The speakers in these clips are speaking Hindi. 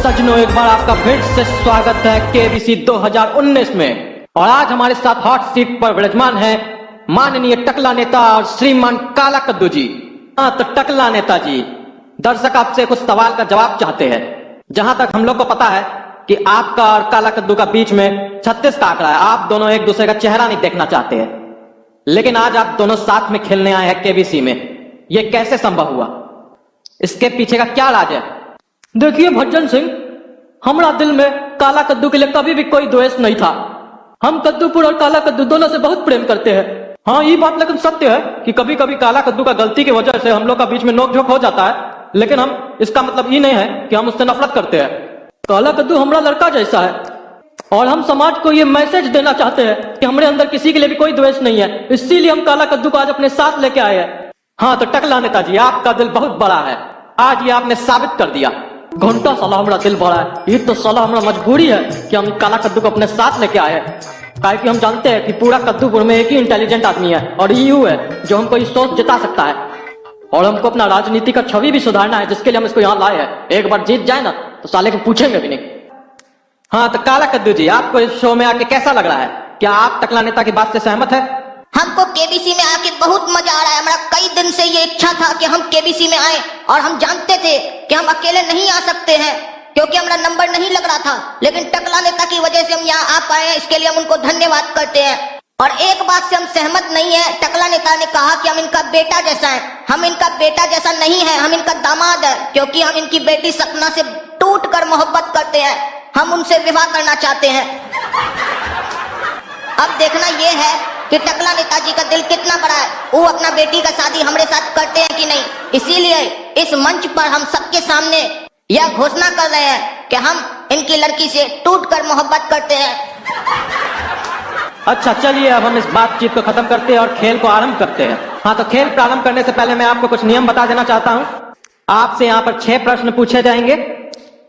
सज्जनों, एक बार आपका फिर से स्वागत है केबीसी 2019 में। और आज हमारे साथ हॉट सीट पर विराजमान है माननीय टकला नेता और श्रीमान काला कद्दू जी। हाँ तो टकला नेता जी, दर्शक आपसे कुछ सवाल का जवाब चाहते हैं। जहां तक हम लोग को पता है कि आपका और काला कद्दू का बीच में 36 का आंकड़ा है। आप दोनों एक दूसरे का चेहरा नहीं देखना चाहते हैं, लेकिन आज आप दोनों साथ में खेलने आए हैं केबीसी में। यह कैसे संभव हुआ? इसके पीछे का क्या राज है? देखिए भज्जन सिंह, हमारा दिल में काला कद्दू के लिए कभी भी कोई द्वेष नहीं था। हम कद्दूपुर और काला कद्दू दोनों से बहुत प्रेम करते हैं। हाँ, ये बात लेकिन सत्य है कि कभी कभी काला कद्दू का गलती की वजह से हम लोग का बीच में नोकझोंक हो जाता है, लेकिन हम इसका मतलब ये नहीं है कि हम उससे नफरत करते हैं। काला कद्दू हमारा लड़का जैसा है और हम समाज को ये मैसेज देना चाहते हैं कि हमारे अंदर किसी के लिए भी कोई द्वेष नहीं है। इसीलिए हम काला कद्दू को आज अपने साथ लेके आए हैं। हाँ तो टकला नेताजी, आपका दिल बहुत बड़ा है। आज ये आपने साबित कर दिया। घंटा साला हमारा दिल बड़ा है, ये तो साला हमारा मजबूरी है कि हम काला कद्दू को अपने साथ लेके आए हैं। काहे कि हम जानते हैं कि पूरा कद्दूपुर में एक ही इंटेलिजेंट आदमी है और यू है जो हमको इस सोच जिता सकता है। और हमको अपना राजनीति का छवि भी सुधारना है, जिसके लिए हम इसको यहाँ लाए हैं। एक बार जीत जाए ना तो साले को पूछेंगे भी नहीं। हाँ तो काला कद्दू जी, आपको इस शो में आके कैसा लग रहा है? क्या आप टकला नेता की बात से सहमत है? हमको केबीसी में आके बहुत मजा आ रहा है। हमारा कई दिन से ये इच्छा था कि हम केबीसी में आए और हम जानते थे कि हम अकेले नहीं आ सकते हैं क्योंकि हमारा नंबर नहीं लग रहा था, लेकिन टकला नेता की वजह से हम यहाँ आ पाए हैं। इसके लिए हम उनको धन्यवाद करते हैं। और एक बात से हम सहमत नहीं है, टकला नेता ने कहा कि हम इनका बेटा जैसा है। हम इनका बेटा जैसा नहीं है, हम इनका दामाद है, क्योंकि हम इनकी बेटी सपना से टूट कर मोहब्बत करते हैं। हम उनसे विवाह करना चाहते हैं। अब देखना यह है कि टकला नेताजी का दिल कितना बड़ा है। वो अपना बेटी का शादी हमारे साथ करते हैं कि नहीं। इसीलिए इस मंच पर हम सबके सामने यह घोषणा कर रहे हैं कि हम इनकी लड़की से टूटकर मोहब्बत करते हैं। अच्छा चलिए, अब हम इस बातचीत को खत्म करते हैं और खेल को आरंभ करते हैं। हाँ तो खेल प्रारंभ करने से पहले मैं आपको कुछ नियम बता देना चाहता हूँ। आपसे यहाँ पर 6 प्रश्न पूछे जाएंगे।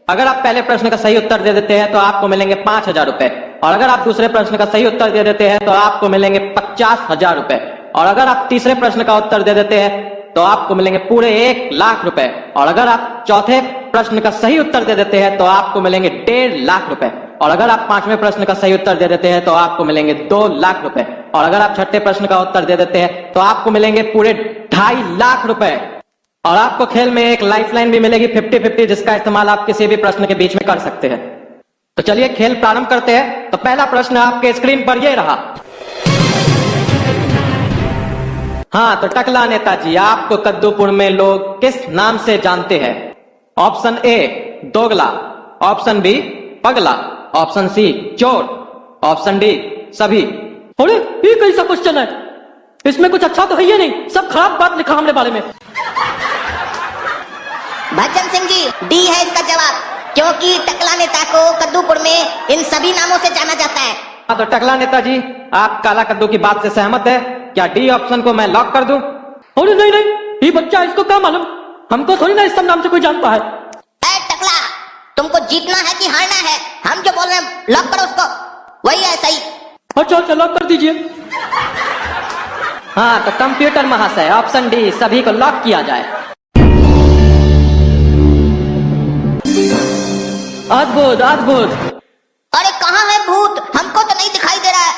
अगर आप पहले प्रश्न का सही उत्तर दे देते हैं तो आपको मिलेंगे 5,000 रुपए, और अगर आप दूसरे प्रश्न का सही उत्तर दे देते हैं तो आपको मिलेंगे 50,000 रुपए, और अगर आप तीसरे प्रश्न का उत्तर दे देते हैं तो आपको मिलेंगे पूरे 1,00,000 रुपए, और अगर आप चौथे प्रश्न का सही उत्तर दे देते हैं तो आपको मिलेंगे 1,50,000 रुपए, और अगर आप 5वें प्रश्न का सही उत्तर दे देते हैं तो आपको मिलेंगे 2,00,000 रुपए, और अगर आप 6ठे प्रश्न का उत्तर दे देते हैं तो आपको मिलेंगे पूरे 2,50,000 रुपए। और आपको खेल में एक लाइफलाइन भी मिलेगी 50-50, जिसका इस्तेमाल आप किसी भी प्रश्न के बीच में कर सकते हैं। तो चलिए खेल प्रारंभ करते हैं। तो पहला प्रश्न आपके स्क्रीन पर ये रहा। हाँ तो टकला नेताजी, आपको कद्दूपुर में लोग किस नाम से जानते हैं? ऑप्शन ए दोगला, ऑप्शन बी पगला, ऑप्शन सी चोर, ऑप्शन डी सभी। अरे ये कैसा क्वेश्चन है? इसमें कुछ अच्छा तो है ही नहीं, सब खराब बात लिखा हमने बारे में। भज्जन सिंह जी, डी है इसका जवाब, क्योंकि टकला नेता को कद्दूपुर में इन सभी नामों से जाना जाता है। हाँ तो टकला नेताजी, आप काला कद्दू की बात से सहमत है? क्या डी ऑप्शन को मैं लॉक कर दूं? अरे नहीं नहीं, ये बच्चा, इसको क्या मालूम? हमको थोड़ी ना इस सब नाम से कोई जानता है। टकला, तुमको जीतना है कि हारना है? हम जो बोल रहे हैं लॉक करो उसको, वही है सही। अच्छा लॉक कर दीजिए। हाँ तो कंप्यूटर महाशय, ऑप्शन डी सभी को लॉक किया जाए। अद्भुत अद्भुत। अरे कहाँ है भूत? हमको तो नहीं दिखाई दे रहा है।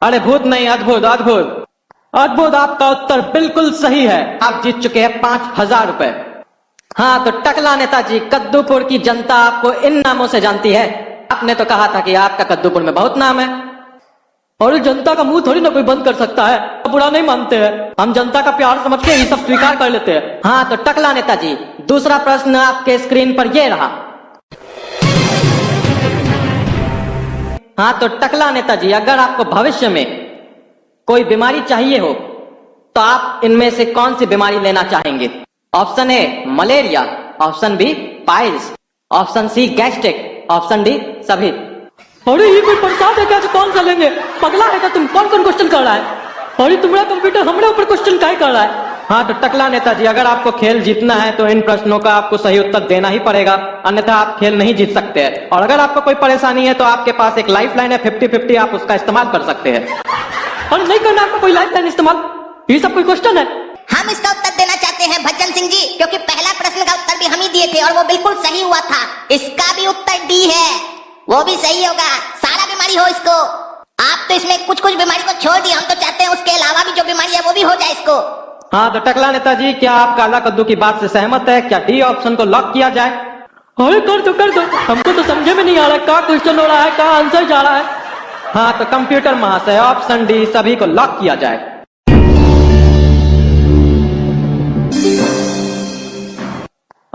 अरे भूत नहीं, अद्भुत अद्भुत अद्भुत। आपका उत्तर बिल्कुल सही है। आप जीत चुके हैं 5,000 रुपए। हाँ तो टकला नेताजी, कद्दूपुर की जनता आपको इन नामों से जानती है। आपने तो कहा था कि आपका कद्दूपुर में बहुत नाम है। और जनता का मुंह थोड़ी ना कोई बंद कर सकता है। बुरा नहीं मानते हैं, हम जनता का प्यार समझ के ये सब स्वीकार कर लेते हैं। हाँ तो टकला नेताजी, दूसरा प्रश्न आपके स्क्रीन पर ये रहा। हाँ तो टकला नेताजी, अगर आपको भविष्य में कोई बीमारी चाहिए हो तो आप इनमें से कौन सी बीमारी लेना चाहेंगे? Option A malaria, option B piles, option C gastric, option D सभी। अरे ये कोई प्रसाद है क्या? कौन सा लेंगे? पगला है क्या तुम? कौन कौन क्वेश्चन कर रहा है? अरे तुम्हारा कंप्यूटर हमारे ऊपर क्वेश्चन काहे कर रहा है? हाँ तो टकला नेताजी, अगर आपको खेल जीतना है तो इन प्रश्नों का आपको सही उत्तर देना ही पड़ेगा, अन्यथा आप खेल नहीं जीत सकते हैं। और अगर आपको कोई परेशानी है तो आपके पास एक लाइफलाइन है 50-50, आप उसका इस्तेमाल कर सकते हैं। और नहीं करना आपको कोई लाइफलाइन इस्तेमाल? ये सब कोई क्वेश्चन है? हम इसका उत्तर देना चाहते हैं भज्जन सिंह जी, क्योंकि पहला प्रश्न का उत्तर भी हम ही दिए थे और वो बिल्कुल सही हुआ था। इसका भी डी है, वो भी सही होगा। सारा बीमारी हो इसको। आप तो इसमें कुछ कुछ बीमारी को छोड़ दी, हम तो चाहते हैं उसके अलावा भी जो बीमारी है वो भी हो जाए इसको। हाँ तो टकला नेताजी, क्या आप काला कद्दू की बात से सहमत है? क्या डी ऑप्शन को लॉक किया जाए? अरे कर दो, हमको तो समझे में नहीं आ रहा है क्या क्वेश्चन हो रहा है, क्या आंसर जा रहा है। हाँ तो कंप्यूटर महाशय, ऑप्शन डी सभी को लॉक किया जाए।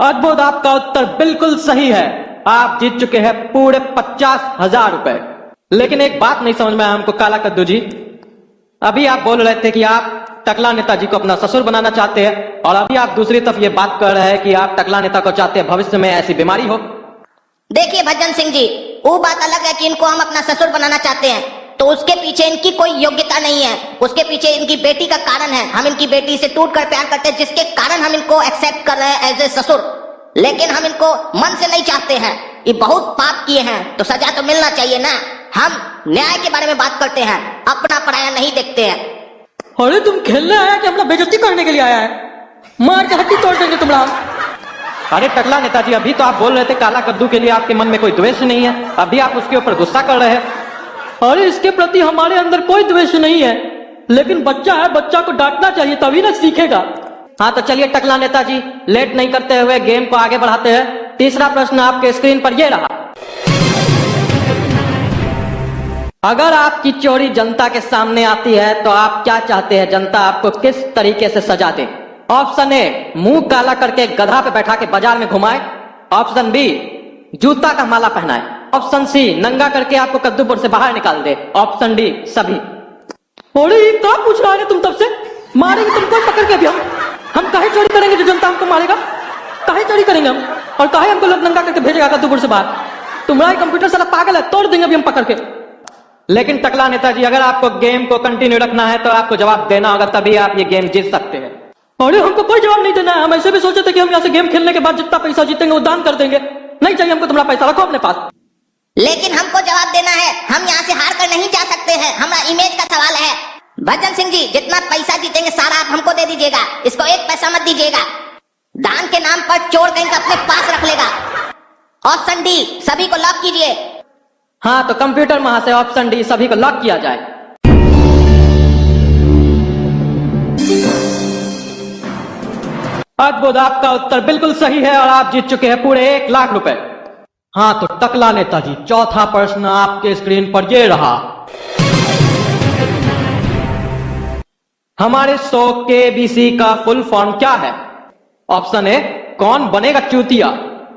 अद्भुत, आपका उत्तर बिल्कुल सही है। आप जीत चुके हैं पूरे 50,000 रुपए। लेकिन एक बात नहीं समझ में आया हमको काला कद्दू जी। अभी आप बोल रहे थे कि आप टकला नेताजी को अपना ससुर बनाना चाहते हैं, और अभी आप दूसरी तरफ ये बात कर रहे हैं कि आप टकला नेता को चाहते हैं भविष्य में ऐसी बीमारी हो। देखिए भजन सिंह जी, वो बात अलग है कि इनको हम अपना ससुर बनाना चाहते हैं, तो उसके पीछे इनकी कोई योग्यता नहीं है। उसके पीछे इनकी बेटी का कारण है। हम इनकी बेटी से टूटकर प्यार करते हैं, जिसके कारण हम इनको एक्सेप्ट कर रहे हैं एज ए ससुर। लेकिन हम इनको मन से नहीं चाहते हैं। ये बहुत पाप किए हैं तो सजा तो मिलना चाहिए ना। हम न्याय के बारे में बात करते हैं, अपना पराया नहीं देखते हैं। अरे तुम खेलने आया कि अपना बेइज्जती करने के लिए आया है? मार के हड्डी तोड़ देंगे तुम्हारा। अरे टकला नेताजी, अभी तो आप बोल रहे थे काला कद्दू के लिए आपके मन में कोई द्वेष नहीं है, अभी आप उसके ऊपर गुस्सा कर रहे हैं। अरे इसके प्रति हमारे अंदर कोई द्वेष नहीं है, लेकिन बच्चा है, बच्चा को डांटना चाहिए तभी ना सीखेगा। हाँ तो चलिए टकला नेताजी, लेट नहीं करते हुए गेम को आगे बढ़ाते हैं। तीसरा प्रश्न आपके स्क्रीन पर यह रहा। अगर आपकी चोरी जनता के सामने आती है तो आप क्या चाहते हैं जनता आपको किस तरीके से सजा दे? ऑप्शन ए, मुंह काला करके गधा पे बैठा के बाजार में घुमाए। ऑप्शन बी, जूता का माला पहनाए। ऑप्शन सी, नंगा करके आपको कद्दूपुर से बाहर निकाल दे। ऑप्शन डी, सभी। अरे ये क्या पूछ रहा है तुम तब से? मारेंगे तुमको पकड़ के भी हम काहे चोरी करेंगे जो जनता हमको मारेगा? काहे चोरी करेंगे हम? और काहे हमको लोग नंगा करके भेजेगा कद्दूपुर से बाहर? तुम्हारा कंप्यूटर साला पागल है, तोड़ देंगे अभी हम पकड़ के। लेकिन टकला नेताजी, अगर आपको गेम को कंटिन्यू रखना है तो आपको जवाब देना होगा, तभी आप ये गेम जीत सकते हैं। अरे हमको कोई जवाब नहीं देना है। हम ऐसे भी सोचे थे कि हम यहाँ से गेम खेलने के बाद जितना पैसा जीतेंगे वो दान कर देंगे। नहीं चाहिए हमको तुम्हारा पैसा, रखो अपने पास। लेकिन हमको जवाब देना है। हम यहाँ से हार कर नहीं जा सकते हैं, हमारा इमेज का सवाल है। भजन सिंह जी, जितना पैसा जीतेंगे सारा आप हमको दे दीजिएगा, इसको एक पैसा मत दीजिएगा। दान के नाम पर चोर कहीं का अपने पास रख लेगा। ऑप्शन डी, सभी को लॉक कीजिए। हाँ तो कंप्यूटर महाशय, ऑप्शन डी सभी को लॉक किया जाए। अद्भुत, आपका उत्तर बिल्कुल सही है और आप जीत चुके हैं पूरे 1,00,000 रुपए। हाँ तो टकला नेताजी, चौथा प्रश्न आपके स्क्रीन पर ये रहा। हमारे शो केबीसी का फुल फॉर्म क्या है? ऑप्शन ए, कौन बनेगा चूतिया।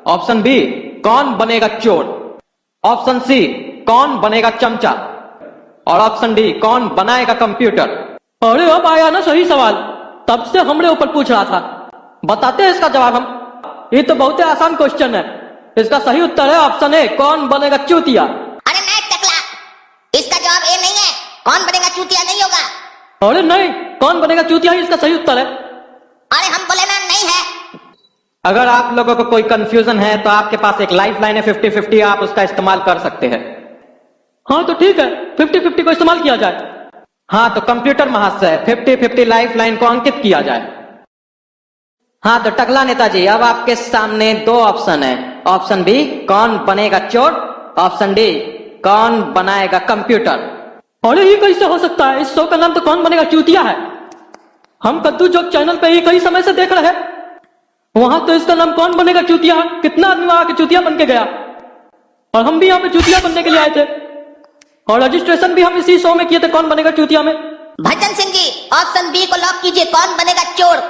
ऑप्शन बी, कौन बनेगा चोर। ऑप्शन सी, कौन बनेगा चमचा। और ऑप्शन डी, कौन बनाएगा कंप्यूटर। अरे अब आया ना सही सवाल, तब से हमरे ऊपर पूछ रहा था। बताते हैं इसका जवाब हम। ये तो बहुत ही आसान क्वेश्चन है। इसका सही उत्तर है ऑप्शन ए, कौन बनेगा चूतिया। अरे नहीं टकला, इसका जवाब ए नहीं है, कौन बनेगा चूतिया नहीं होगा। अरे नहीं, कौन बनेगा चूतिया ही इसका सही उत्तर है। अरे हम बोले ना, नहीं है। अगर आप लोगों को कोई कंफ्यूजन है तो आपके पास एक लाइफ लाइन है 50-50, आप उसका इस्तेमाल कर सकते हैं। हाँ तो ठीक है, 50-50 को इस्तेमाल किया जाए। हाँ तो कंप्यूटर महाशय, 50-50 लाइफ लाइन को अंकित किया जाए। हाँ तो टकला नेताजी, अब आपके सामने 2 ऑप्शन है। ऑप्शन बी, कौन बनेगा चोर। ऑप्शन डी, कौन बनाएगा कंप्यूटर। अरे ये कैसे हो सकता है? इस शो का नाम तो कौन बनेगा चूतिया है। हम कद्दू जोक चैनल पे ही कई समय से देख रहे हैं, वहां तो इसका नाम कौन बनेगा चूतिया। कितना आदमी वहां के चूतिया बन के गया, और हम भी यहाँ पे चूतिया बनने के लिए आए थे, और रजिस्ट्रेशन भी हम इसी शो में किए थे, कौन बनेगा चूतिया में। भजन सिंह जी, ऑप्शन बी को लॉक कीजिए, कौन बनेगा चोर।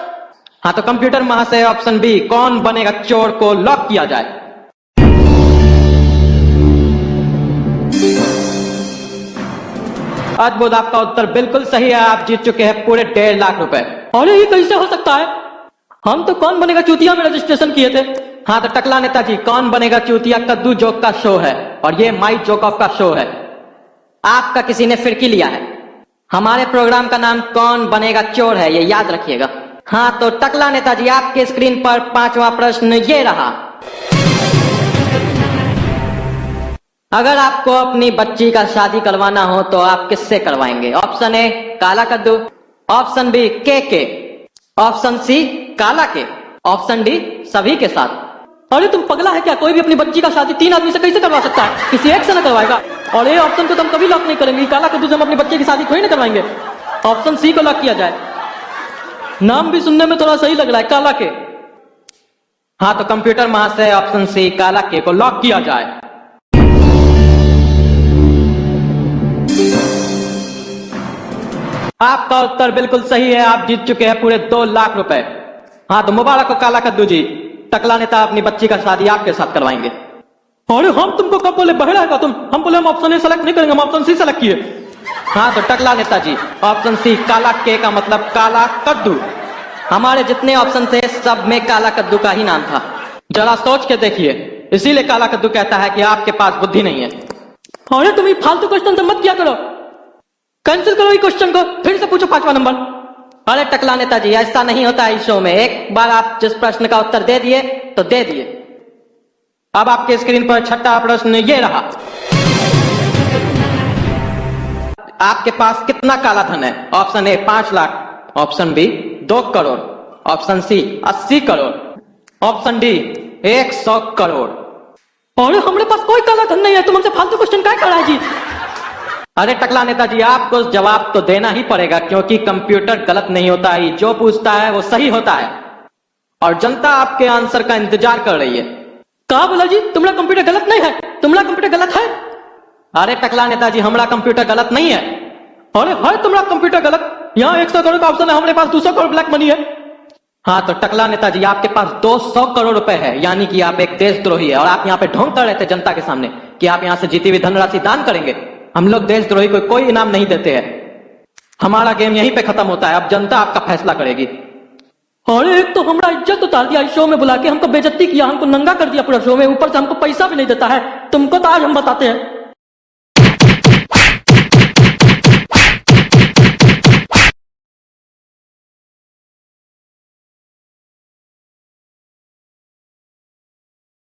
हाँ तो कंप्यूटर महाशय, ऑप्शन बी, कौन बनेगा चोर को लॉक किया जाए। अद्भुत, आपका उत्तर बिल्कुल सही है। आप जीत चुके हैं पूरे 1,50,000 रुपए। अरे ये कैसे हो सकता है? हम तो कौन बनेगा चूतिया में रजिस्ट्रेशन किए थे। हाँ तो टकला नेताजी, कौन बनेगा चूतिया कद्दू जोक का शो है, और ये माई जोक ऑफ का शो है। आपका किसी ने फिरकी लिया है। हमारे प्रोग्राम का नाम कौन बनेगा चोर है, ये याद रखिएगा। हाँ तो टकला नेताजी, आपके स्क्रीन पर 5वां प्रश्न ये रहा। अगर आपको अपनी बच्ची का शादी करवाना हो तो आप किससे करवाएंगे? ऑप्शन ए, काला कद्दू। ऑप्शन बी, के। ऑप्शन सी, काला के। ऑप्शन डी, सभी के साथ। अरे तुम पगला है क्या? कोई भी अपनी बच्ची का शादी 3 आदमी से कैसे करवा सकता है? किसी एक से न करवाएगा। और ये ऑप्शन को तो हम कभी लॉक नहीं करेंगे। काला कद्दू से हम अपनी बच्चे की शादी थोड़ी ना करवाएंगे। ऑप्शन सी को लॉक किया जाए। नाम भी सुनने में थोड़ा सही लग रहा है, काला के। हाँ तो कंप्यूटर महाशय ऑप्शन सी काला के को लॉक किया जाए। आपका उत्तर बिल्कुल सही है। आप जीत चुके हैं पूरे 2 लाख रुपए। हाँ तो मुबारक हो काला कद्दू जी। टकला नेता अपनी बच्ची का शादी आपके साथ करवाएंगे। अरे हम तुमको कब बोले बहरा है तुम? हम बोले हम ऑप्शन ए सेलेक्ट नहीं करेंगे, हम ऑप्शन सी सेलेक्ट किए। हाँ तो टकला नेता जी, ऑप्शन सी काला के का मतलब काला कद्दू। हमारे जितने ऑप्शन थे सब में काला कद्दू का ही नाम था। जरा सोच के देखिए, इसीलिए काला कद्दू कहता है कि आपके पास बुद्धि नहीं है। अरे तुम ये फालतू क्वेश्चन से मत किया करो, कैंसिल करो ये क्वेश्चन को, फिर से पूछो 5वां नंबर। अरे टकला नेता जी, ऐसा नहीं होता है इस शो में। एक बार आप जिस प्रश्न का उत्तर दे दिए तो दे दिए। अब आपके स्क्रीन पर 6वां प्रश्न ये रहा। आपके पास कितना काला धन है? Option A 5 lakh, option B 2 crore, option C 80 crore, option D 100 crore. अरे हमारे पास कोई काला धन नहीं है, तुम हमसे फालतू क्वेश्चन क्या कर रहा है जी? अरे टकला नेताजी, आपको जवाब तो देना ही पड़ेगा क्योंकि कंप्यूटर गलत नहीं होता है, जो पूछता है वो सही होता है और जनता आपके आंसर का इंतजार कर रही है। कहा बोला जी? तुम्हारा कंप्यूटर गलत नहीं है, तुम्हारा कंप्यूटर गलत है। अरे टकला नेताजी, हमारा कंप्यूटर गलत नहीं है। अरे है तुम्हारा कंप्यूटर गलत। यहाँ 100 करोड़ का ऑप्शन है, हमारे पास 200 करोड़ ब्लैक मनी है। हाँ तो टकला नेताजी, आपके पास 200 करोड़ रुपए है, यानी कि आप एक देशद्रोही है और आप यहाँ पे ढोंग कर रहे थे जनता के सामने कि आप यहाँ से जीती हुई धनराशि दान करेंगे। हम लोग देशद्रोही को कोई इनाम नहीं देते हैं। हमारा गेम यहीं पे खत्म होता है, अब जनता आपका फैसला करेगी। अरे एक तो हमारा इज्जत उतार दिया, इस शो में बुला के हमको बेइज्जती किया, हमको नंगा कर दिया पूरा शो में, ऊपर से हमको पैसा भी नहीं देता है। तुमको तो आज हम बताते हैं।